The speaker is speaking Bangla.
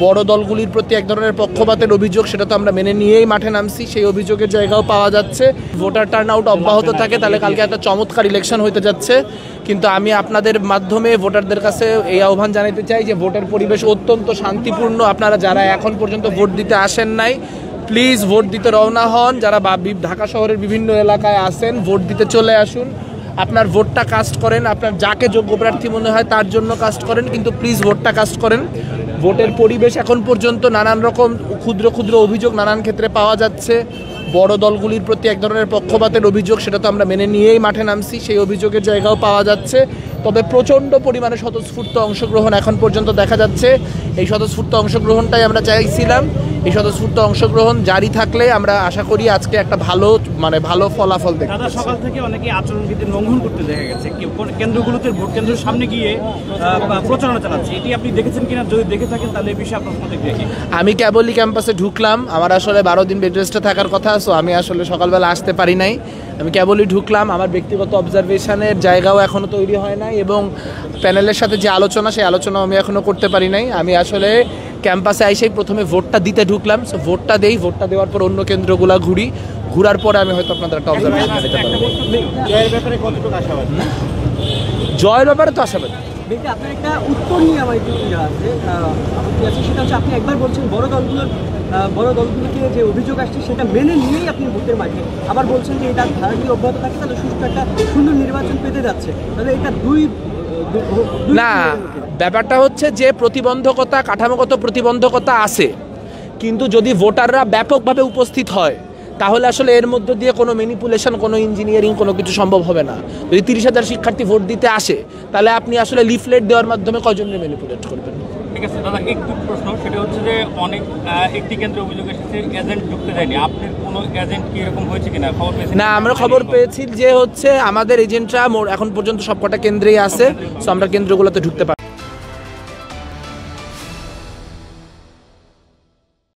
বড় দলগুলির প্রতি এক ধরনের পক্ষপাতের অভিযোগ, সেটা তো আমরা মেনে নিয়েই মাঠে নামছি। সেই অভিযোগের জায়গাও পাওয়া যাচ্ছে। ভোটার টার্ন আউট অব্যাহত থাকে, তাহলে কালকে একটা চমৎকার ইলেকশন হতে যাচ্ছে। কিন্তু আমি আপনাদের মাধ্যমে ভোটারদের কাছে এই আহ্বান জানাতে চাই যে ভোটের পরিবেশ অত্যন্ত শান্তিপূর্ণ। আপনারা যারা এখন পর্যন্ত ভোট দিতে আসেন নাই, প্লিজ ভোট দিতে রওনা হন। যারা ঢাকা শহরের বিভিন্ন এলাকায় আসেন, ভোট দিতে চলে আসুন। আপনার ভোটটা কাস্ট করেন, আপনার যাকে যোগ্য প্রার্থী মনে হয় তার জন্য কাস্ট করেন, কিন্তু প্লিজ ভোটটা কাস্ট করেন। ভোটের পরিবেশ এখন পর্যন্ত নানান রকম ক্ষুদ্র ক্ষুদ্র অভিযোগ নানান ক্ষেত্রে পাওয়া যাচ্ছে। বড় দলগুলির প্রতি এক ধরনের পক্ষপাতের অভিযোগ, সেটা তো আমরা মেনে নিয়েই মাঠে নামছি। সেই অভিযোগের জায়গাও পাওয়া যাচ্ছে। তবে প্রচণ্ড পরিমাণে স্বতঃস্ফূর্ত অংশগ্রহণ এখন পর্যন্ত দেখা যাচ্ছে। এই স্বতঃস্ফূর্ত অংশগ্রহণটাই আমরা চাইছিলাম। এই স্বতঃস্ফূর্ত অংশগ্রহণ জারি থাকলে আমরা আশা করি আজকে একটা ভালো ফলাফল দেখব। দাদা, সকাল থেকে অনেকে আচরণবিধি লঙ্ঘন করতে দেখা গেছে, কেন্দ্রগুলোতে ভোট কেন্দ্রের সামনে গিয়ে প্রচারণা চালাচ্ছে। এটি আপনি দেখেছেন কিনা? যদি দেখে থাকেন তাহলে এই বিষয়ে আপনার প্রতিক্রিয়া কি? আমি কেবলই ক্যাম্পাসে ঢুকলাম। আমার আসলে 12 দিন বেড রেস্টে থাকার কথা, সো আমি আসলে সকালবেলা আসতে পারি নাই। আমি কেবলই ঢুকলাম। আমার ব্যক্তিগত অবজারভেশনের জায়গাও এখনও তৈরি হয় নাই, এবং প্যানেলের সাথে যে আলোচনা, সেই আলোচনাও আমি এখনও করতে পারি নাই। আমি আসলে ক্যাম্পাসে এসেই প্রথমে ভোটটা দিতে ঢুকলাম। সো ভোটটা দেওয়ার পর অন্য কেন্দ্রগুলো ঘুরার পরে আমি হয়তো আপনাদের একটা অবজারভেশন দিতে পারবো। জয়ের ব্যাপারে কতটুকু আশাবাদী? জয়ের ব্যাপারে তো আশাবাদী। আপনার একটা উত্তর নিয়ে আমার একটু আছে, সেটা হচ্ছে আপনি একবার বলছেন বড় দলগুলোকে যে অভিযোগ আসছে সেটা মেনে নিয়েই আপনি ভোটের মাঠে, আবার বলছেন যে এটা ধারা যদি অব্যাহত থাকে তাহলে সুষ্ঠু একটা সুন্দর নির্বাচন পেতে যাচ্ছে। তাহলে এটা না, ব্যাপারটা হচ্ছে যে প্রতিবন্ধকতা, কাঠামোগত প্রতিবন্ধকতা আছে, কিন্তু যদি ভোটাররা ব্যাপকভাবে উপস্থিত হয় তাহলে আসলে এর মধ্য দিয়ে কোনো ম্যানিপুলেশন, কোনো ইঞ্জিনিয়ারিং, কোনো কিছু সম্ভব হবে না। যদি 30,000 শিক্ষার্থী ভোট দিতে আসে, তাহলে আপনি আসলে লিফলেট দেওয়ার মাধ্যমে কয়জনের ম্যানিপুলেট করবেন? ঠিক আছে দাদা, একটু প্রশ্ন, সেটা হচ্ছে যে একটি কেন্দ্রে অভিযোগ এসেছে এজেন্ট ঢুকতে দেয়নি। আপনার কোনো এজেন্ট কি এরকম হয়েছে কিনা খবর পেয়েছেন? না, আমরা খবর পেয়েছি যে হচ্ছে আমাদের এজেন্টরা এখন পর্যন্ত সবকটা কেন্দ্রেই আছে, সো আমরা কেন্দ্রগুলোতে ঢুকতে পারি।